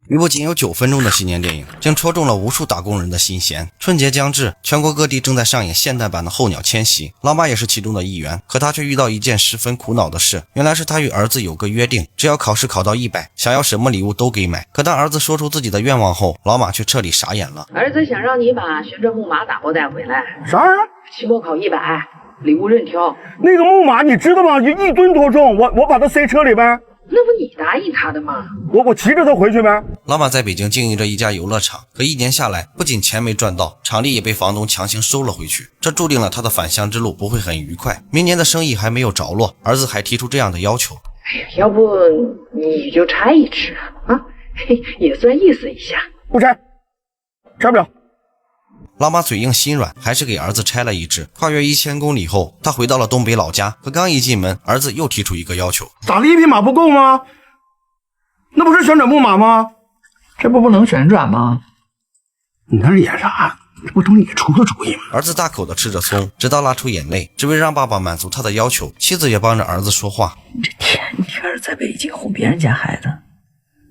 一部仅有9分钟的新年电影，竟戳中了无数打工人的心弦。春节将至，全国各地正在上演现代版的候鸟迁徙，老马也是其中的一员。可他却遇到一件十分苦恼的事，原来是他与儿子有个约定，只要考试考到100，想要什么礼物都给买。可当儿子说出自己的愿望后，老马却彻底傻眼了。儿子想让你把旋转木马打包带回来。啥玩意儿？期末考100，礼物任挑。那个木马你知道吗？就1吨多重，我把它塞车里呗。那不你答应他的吗？我骑着它回去呗。老马在北京经营着一家游乐场，可1年下来，不仅钱没赚到，场地也被房东强行收了回去，这注定了他的返乡之路不会很愉快。明年的生意还没有着落，儿子还提出这样的要求。哎呀，要不你就拆一只啊，也算意思一下。不拆，拆不了。老马嘴硬心软，还是给儿子拆了一只。跨越1000公里后，他回到了东北老家，可刚一进门，儿子又提出一个要求：打了1匹马不够吗？那不是旋转木马吗？这不能旋转吗？你那是演啥？这不都你出的主意吗？儿子大口的吃着葱，直到拉出眼泪，只为让爸爸满足他的要求。妻子也帮着儿子说话：这天天在北京哄别人家孩子，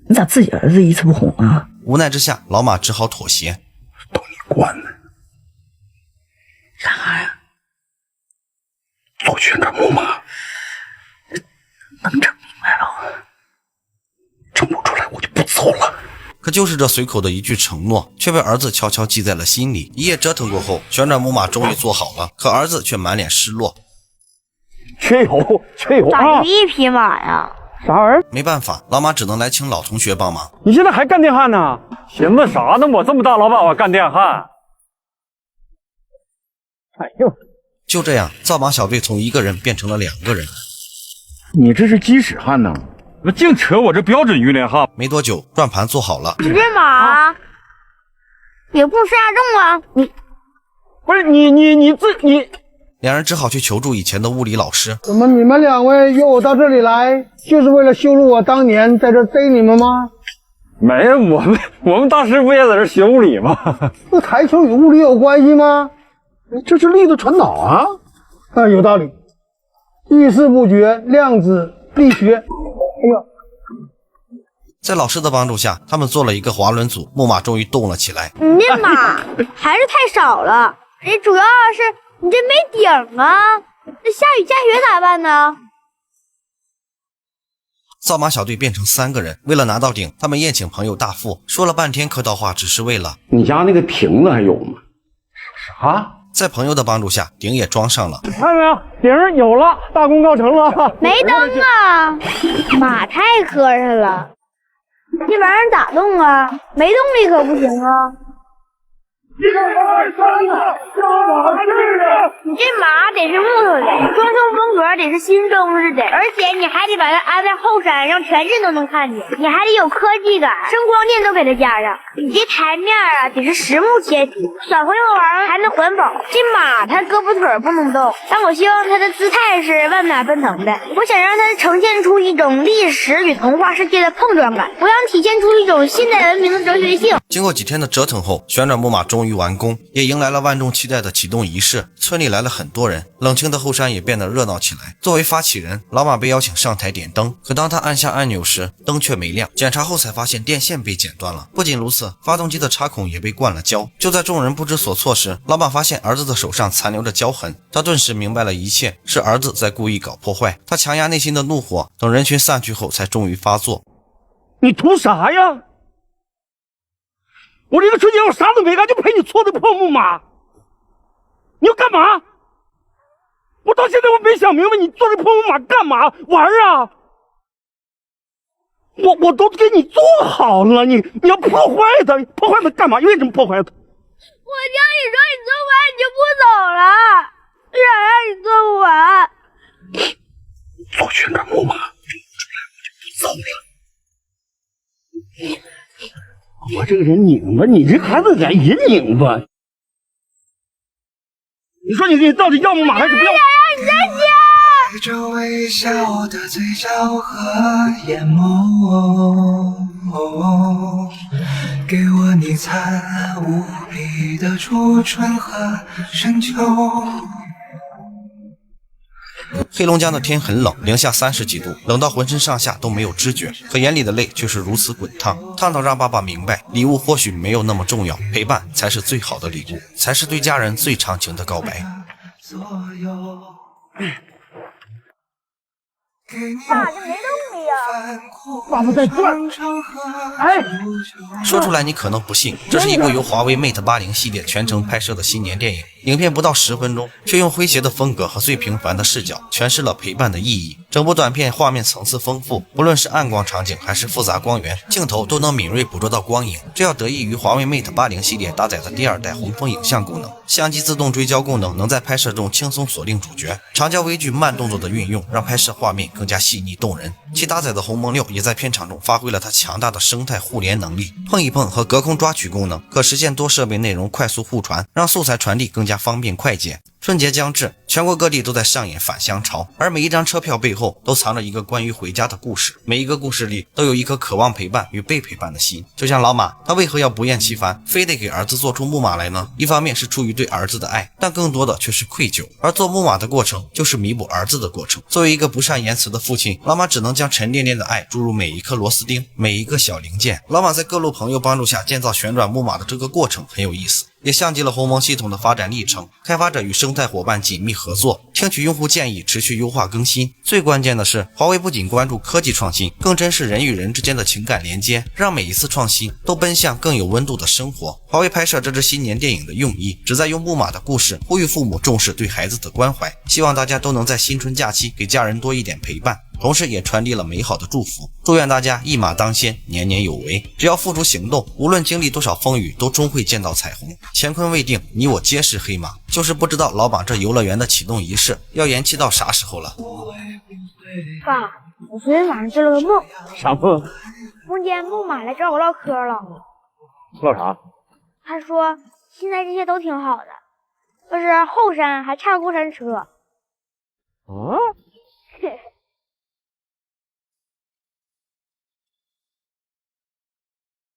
你咋自己儿子一次不哄啊？无奈之下，老马只好妥协。都你惯的。啥呀？做旋转木马，能整明白了？整不出来我就不走了。可就是这随口的一句承诺，却被儿子悄悄记在了心里。一夜折腾过后，旋转木马终于做好了，可儿子却满脸失落。缺油，缺油咋啊！就1匹马呀？啥玩意儿？没办法，老马只能来请老同学帮忙。你现在还干电焊呢？寻思啥呢？我这么大老板，我干电焊。哎呦，就这样，造马小队从1个人变成了2个人。你这是鸡屎焊呢？那净扯我这标准鱼鳞焊。没多久，转盘做好了。这马也不下重啊！不是你。两人只好去求助以前的物理老师。怎么你们2位约我到这里来，就是为了羞辱我当年在这逮你们吗？没有，我们当时不也在这学物理吗？这台球与物理有关系吗？这是力的传导啊！有道理。遇事不决，量子力学。哎呦！在老师的帮助下，他们做了一个滑轮组，木马终于动了起来。你这马还是太少了，主要是你这没顶啊！这下雨下雪咋办呢？造马小队变成3个人，为了拿到顶，他们宴请朋友大富，说了半天客套话，只是为了……你家那个亭子还有吗？啥？在朋友的帮助下，顶也装上了。看到没有？顶有了，大功告成了。没灯啊！马太磕碜了，这玩意儿咋动啊？没动力可不行啊！你这马得是木头的，装修风格得是新中式的，而且你还得把它安在后山，让全镇都能看见。你还得有科技感，声光电都给它加上。你这台面啊，得是实木切体，小朋友玩还能环保。这马它胳膊腿不能动，但我希望它的姿态是万马奔腾的。我想让它呈现出一种历史与童话世界的碰撞感，我想体现出一种现代文明的哲学性。经过几天的折腾后，旋转木马终于完工，也迎来了万众期待的启动仪式。村里来了很多人，冷清的后山也变得热闹起来。作为发起人，老马被邀请上台点灯，可当他按下按钮时，灯却没亮。检查后才发现电线被剪断了。不仅如此，发动机的插孔也被灌了胶。就在众人不知所措时，老马发现儿子的手上残留着胶痕，他顿时明白了一切是儿子在故意搞破坏。他强压内心的怒火，等人群散去后才终于发作。你图啥呀？我这个春节我啥都没干，就陪你搓的破木马。你要干嘛？我到现在我没想明白，你做这破木马干嘛玩啊？我都给你做好了，你要破坏它，破坏它干嘛？为什么破坏它？我叫你说你做完你就不走了，不想让你做不完。做旋转木马做不出来我就不走了。我这个人拧巴，你这孩子咋也拧巴？你说你到底要木马还是不要？你再见。带着微笑的嘴角和眼眸，给我你灿烂无比的初春和深秋。黑龙江的天很冷，零下30几度，冷到浑身上下都没有知觉，可眼里的泪却是如此滚烫，烫到让爸爸明白，礼物或许没有那么重要，陪伴才是最好的礼物，才是对家人最长情的告白。爸，这没动力呀！爸爸在这儿。哎，说出来你可能不信，这是一部由华为 Mate 80系列全程拍摄的新年电影。影片不到10分钟，却用诙谐的风格和最平凡的视角诠释了陪伴的意义。整部短片画面层次丰富，不论是暗光场景还是复杂光源，镜头都能敏锐捕捉到光影。这要得益于华为 Mate 80系列搭载的第2代红枫影像功能，相机自动追焦功能能在拍摄中轻松锁定主角，长焦微距慢动作的运用让拍摄画面更加细腻动人。其搭载的鸿蒙6也在片场中发挥了它强大的生态互联能力，碰一碰和隔空抓取功能可实现多设备内容快速互传，让素材传递更加方便快捷。春节将至，全国各地都在上演返乡潮，而每一张车票背后都藏着一个关于回家的故事，每一个故事里都有一颗渴望陪伴与被陪伴的心。就像老马，他为何要不厌其烦，非得给儿子做出木马来呢？一方面是出于对儿子的爱，但更多的却是愧疚。而做木马的过程，就是弥补儿子的过程。作为一个不善言辞的父亲，老马只能将沉甸甸的爱注入每一颗螺丝钉，每一个小零件。老马在各路朋友帮助下建造旋转木马的这个过程很有意思，也像极了鸿蒙系统的发展历程。开发者与生态伙伴紧密合作，听取用户建议，持续优化更新。最关键的是，华为不仅关注科技创新，更珍视人与人之间的情感连接，让每一次创新都奔向更有温度的生活。华为拍摄这支新年电影的用意，旨在用木马的故事呼吁父母重视对孩子的关怀，希望大家都能在新春假期给家人多一点陪伴，同时也传递了美好的祝福。祝愿大家一马当先，年年有为。只要付诸行动，无论经历多少风雨，都终会见到彩虹。乾坤未定，你我皆是黑马。就是不知道老马这游乐园的启动仪式要延期到啥时候了。爸，我昨天晚上做了个梦，啥梦？梦见木马来找我唠嗑了。唠啥？他说现在这些都挺好的，就是后山还差过山车。啊？